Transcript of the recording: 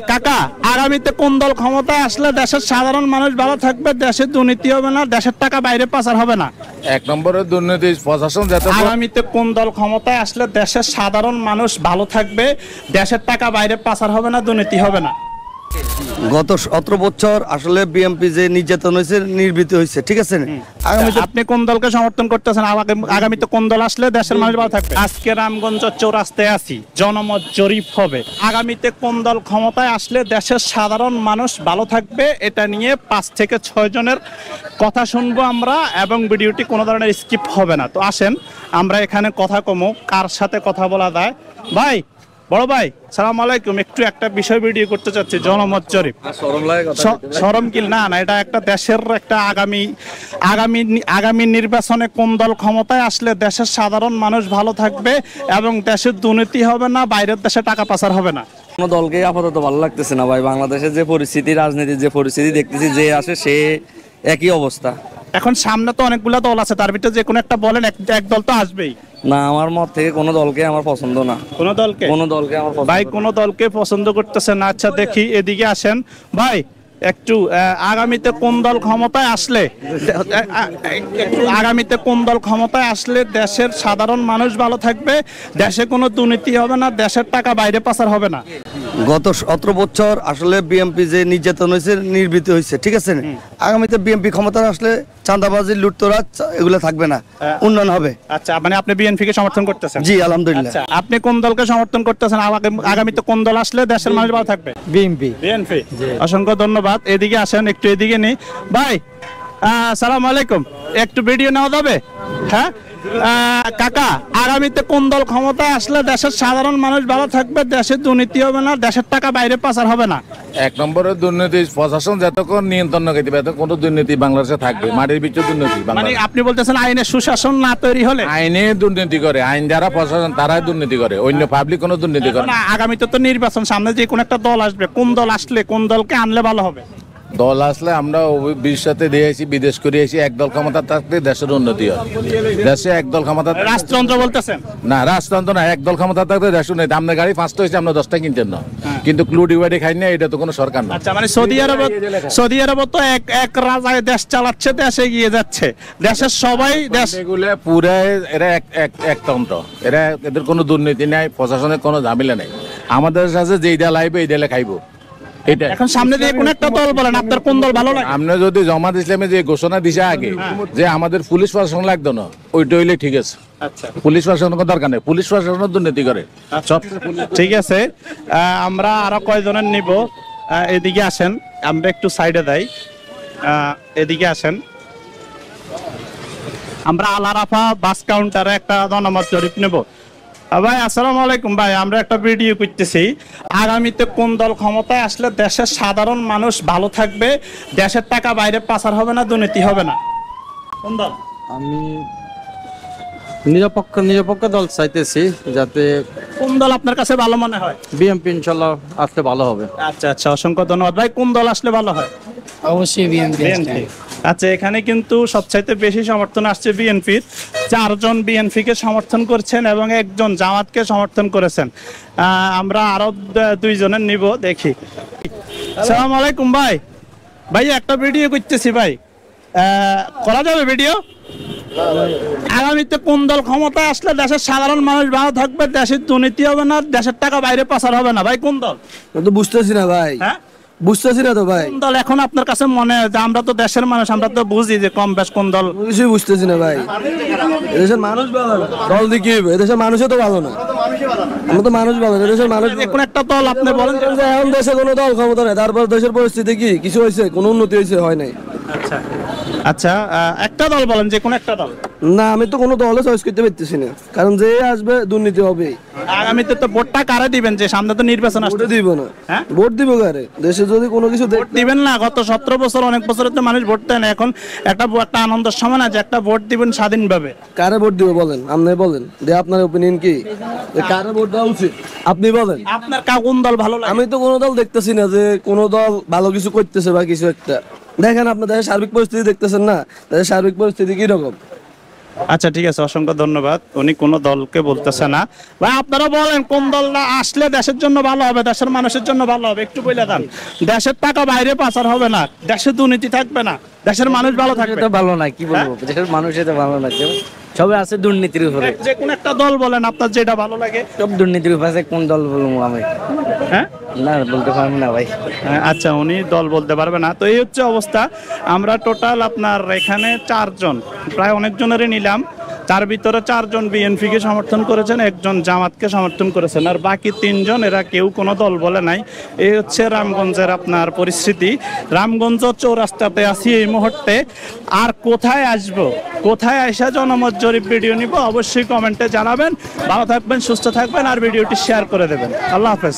কাকা, আগামীতে কোন দল ক্ষমতায় আসলে দেশের সাধারণ মানুষ ভালো থাকবে, দেশে দুর্নীতি হবে না, দেশের টাকা বাইরে পাচার হবে না? এক নম্বরে দুর্নীতি প্রশাসন আগামীতে কোন দল ক্ষমতায় আসলে দেশের সাধারণ মানুষ ভালো থাকবে, দেশের টাকা বাইরে পাচার হবে না, দুর্নীতি হবে না? গত 17 বছর আসলে বিএনপি যে নির্যাতন হয়েছে, নির্বৃত হয়েছে, ঠিক আছে। আগামীতে আপনি কোন দলকে সমর্থন করতেছেন? আগামীতে কোন দল আসলে দেশের মানুষ ভালো থাকবে? আজকে রামগঞ্জ চৌরাস্তায় আছি, জনমত জরিপ হবে। আগামীতে কোন দল ক্ষমতায় আসলে দেশের সাধারণ মানুষ ভালো থাকবে, এটা নিয়ে 5 থেকে 6 জনের কথা শুনবো আমরা, এবং ভিডিওটি কোনো ধরনের স্কিপ হবে না। তো আসেন আমরা এখানে কথা কমো, কার সাথে কথা বলা যায়। ভাই, বড় ভাই, সালাম আলাইকুম। একটু একটা বিষয় ভিডিও করতে চাচ্ছি, জনমত জরিপ। শরম কি? না না, এটা একটা দেশের একটা আগামী নির্বাচনে কোন দল ক্ষমতায় আসলে দেশের সাধারণ মানুষ ভালো থাকবে এবং দেশের দুর্নীতি হবে না, বাইরের দেশে টাকা পাচার হবে না? কোনো দলকে আপাতত ভালো লাগতেছে না ভাই। বাংলাদেশের যে পরিস্থিতি, রাজনীতির যে পরিস্থিতি দেখতেছি, যে আসে সে একই অবস্থা। এখন সামনে তো অনেকগুলো দল আছে, তার ভিতরে যে কোনো একটা বলেন, এক দল তো আসবেই। না, আমার মত থেকে কোনো দলকে আমার পছন্দ না। কোনো দলকে আমার পছন্দ ভাই, কোনো দলকে পছন্দ করতেছে না? আচ্ছা দেখি, এদিকে আসেন ভাই। একটু আগামীতে কোন দল ক্ষমতায় আসলে দেশের সাধারণ মানুষ ভালো থাকবে, দেশে কোনো দুর্নীতি হবে না, দেশের টাকা বাইরে পাচার হবে না? গত 17 বছর আসলে বিএনপি যে নির্যাতন হয়েছে, নির্বৃত হয়েছে, ঠিক আছে। আগামীতে বিএনপি ক্ষমতা আসলে চাঁদাবাজি, লুটতরাজ এগুলো থাকবে না, উন্নয়ন হবে। আচ্ছা, মানে আপনি বিএনপি কে সমর্থন করতেছেন? জি, আলহামদুলিল্লাহ। আচ্ছা, আপনি কোন দলকে সমর্থন করতেছেন? আগামীতে কোন দল আসলে দেশের মানুষ ভালো থাকবে? বিএনপি। অসংখ্য ধন্যবাদ। এদিকে আসেন, একটু এদিকে নেই ভাই। সালাম আলাইকুম। একটু ভিডিও নেওয়া যাবে? হ্যাঁ কাকা, আগামীতে কোন দল ক্ষমতায় আসলে দেশের সাধারণ মানুষ ভালো থাকবে, দেশে দুর্নীতি হবে না, দেশের টাকা বাইরে পাচার হবে না? এক নম্বরে দুর্নীতি প্রশাসন যতক্ষণ নিয়ন্ত্রণ না করতে পারে, কোনো দুর্নীতি বাংলাদেশে থাকবে। মাটির ভিতরে দুর্নীতি। মানে আপনি বলতেছেন আইনের সুশাসন না তৈরি হলে? আইনে দুর্নীতি করে, আইন যারা প্রশাসন তারাই দুর্নীতি করে, অন্য পাবলিক কোনো দুর্নীতি করে না। আগামীতে তো নির্বাচন সামনে, যে কোনো একটা দল আসবে, কোন দল আসলে, কোন দলকে আনলে ভালো হবে? দল আসলে আমরা ভবিষ্যতে দিয়েছি, বিদেশ করে এসেছি, এক দল ক্ষমতা থাকলে দেশের উন্নতি হয়। দেশে এক দল ক্ষমতা, রাজতন্ত্র বলতেছেন? না, রাজতন্ত্র না, এক দল ক্ষমতা থাকলে দেশ উন্নতি। আপনার গাড়ি 5টা হয়েছে, আমরা 10টা কিনতেন না, কিন্তু ক্লু ডিভাইডে খাই না, এটা তো কোনো সরকার না। আচ্ছা, মানে সৌদি আরব তো এক রাজায় দেশ চালাচ্ছে, দেশে এগিয়ে যাচ্ছে, দেশের সবাই এগুলো পুরাই এরা একতন্ত্র, এদের কোনো দুর্নীতি নাই, প্রশাসনের কোনো ঝামেলা নেই। আমাদের কাছে যেই ডাল আইবে এই ডালে খাইবো। এখন সামনে দিয়ে কোন একটা দল বলেন, আপনার কোন দল ভালো লাগে? আমরা যদি জামাত ইসলামে যে ঘোষণা দিছে আগে যে আমাদের পুলিশ প্রশাসন লাগতো না, ওইটা হইলে ঠিক আছে। আচ্ছা, পুলিশ প্রশাসনের দরকার নেই, পুলিশ প্রশাসন দুর্নীতি করে সব। ঠিক আছে, আমরা আরো কয়জনের নিব। এদিকে আসেন, আমরা একটু সাইডে দেই। এদিকে আসেন, আমরা আলারাফা বাস কাউন্টারে একটা জনমত জরিপ নেব। ভাই আসসালামু আলাইকুম। ভাই, আমরা একটা ভিডিও করতেছি, আগামীতে কোন দল ক্ষমতায় আসলে দেশের সাধারণ মানুষ ভালো থাকবে, দেশের টাকা বাইরে পাচার হবে না, দুর্নীতি হবে না? কোন দল? আমি নিরপেক্ষ দল চাইতেছি, যাতে কোন দল আপনার কাছে ভালো মনে হয়? বিএনপি ইনশাল্লাহ আসলে ভালো হবে। আচ্ছা আচ্ছা, অসংখ্য ধন্যবাদ। ভাই, কোন দল আসলে ভালো হয়? অবশ্যই বিএনপি। আচ্ছা, এখানে কিন্তু সবচাইতে বেশি সমর্থন আসছে বিএনপির। 4 জন বিএনপি কে সমর্থন করছেন এবং 1 জন জামাতকে সমর্থন করেছেন। আমরা আরো 2 জনের নিব, দেখি। আসসালামু আলাইকুম ভাই। ভাই, একটা ভিডিও করতেছি ভাই, করা যাবে ভিডিও? আগামীতে কোন দল ক্ষমতায় আসলে দেশের সাধারণ মানুষ ভালো থাকবে, দেশের দুর্নীতি হবে না, দেশের টাকা বাইরে পাচার হবে না? ভাই, কোন দল? তো বুঝতেছি না ভাই। হ্যাঁ, বুঝতেছি না তো ভাই। কোন দল এখন আপনার কাছে মনে হয়? আমরা তো দেশের মানুষ, আমরা তো বুঝি যে কম বেশ কোন দল। কিছুই বুঝতেছি না ভাই। এদেশের মানুষ ভালো না, দল দিয়ে এদেশের মানুষও তো ভালো না। আমরা তো মানুষ ভালো, এদেশের মানুষ। কোন একটা দল আপনি বলেন? এখন দেশে কোনো দল ক্ষমতা নেই, তারপর দেশের পরিস্থিতি কি কিছু হয়েছে? কোনো উন্নতি হয়েছে? হয় নাই। আচ্ছা আচ্ছা, একটা দল বলেন, যে কোন একটা দল। না, আমি তো কোনো দলে চয়েস করতে পারতেছি না, কারণ যে আসবে দুর্নীতি হবে। আগামীতে তো ভোটটা কারে দিবেন? যে সামনে তো নির্বাচন আসছে। দিব না। হ্যাঁ, ভোট দিব কারে? দেশে যদি কোনো কিছু ভোট দিবেন না? গত 17 বছর, অনেক বছরে তো মানুষ ভোট দেয় না। এখন একটা আনন্দের সময় না যে একটা ভোট দিবেন স্বাধীনভাবে। কারে ভোট দিব বলেন? আপনি বলেন, যে আপনার ওপিনিয়ন কি, কারে ভোট দেওয়া উচিত? আপনি বলেন। আপনার কোন দল ভালো লাগে? আমি তো কোনো দল দেখতেছি না যে কোনো দল ভালো কিছু করতেছে বা কিছু একটা। দেখেন, আপনার দেশের সার্বিক পরিস্থিতি দেখতেছেন না? দেশের সার্বিক পরিস্থিতি কি রকম? আচ্ছা ঠিক আছে, অসংখ্য ধন্যবাদ। উনি কোনো দলকে বলতেছে না। ভাই আপনারা বলেন কোন দলটা আসলে দেশের জন্য ভালো হবে, দেশের মানুষের জন্য ভালো হবে, একটু বলে দেন। দেশের টাকা বাইরে পাচার হবে না, দেশে দুর্নীতি থাকবে না, দেশের মানুষ ভালো থাকবে। এটা ভালো না, কি বলবো, দেশের মানুষ এটা ভালো না, সবাই আছে দুর্নীতির উপরে, যে কোন একটা দল বলেন আপনার যেটা ভালো লাগে। সব দুর্নীতির উপরে আছে, কোন দল বলবো আমি? হ্যাঁ না, বলতে পারবো না ভাই। আচ্ছা, উনি দল বলতে পারবে না। তো এই হচ্ছে অবস্থা। আমরা টোটাল আপনার এখানে 4 জন, প্রায় অনেকজনেরই নিলাম। তার ভিতরে 4 জন বিএনপিকে সমর্থন করেছেন, 1 জন জামাতকে সমর্থন করেছেন, আর বাকি 3 জন এরা কেউ কোনো দল বলে নাই। এই হচ্ছে রামগঞ্জের আপনার পরিস্থিতি। রামগঞ্জ চৌরাস্তাতে আছি এই মুহূর্তে। আর কোথায় আসবো, কোথায় আসা জনমত জরিপ ভিডিও নিব, অবশ্যই কমেন্টে জানাবেন। ভালো থাকবেন, সুস্থ থাকবেন, আর ভিডিওটি শেয়ার করে দেবেন। আল্লাহ হাফেজ।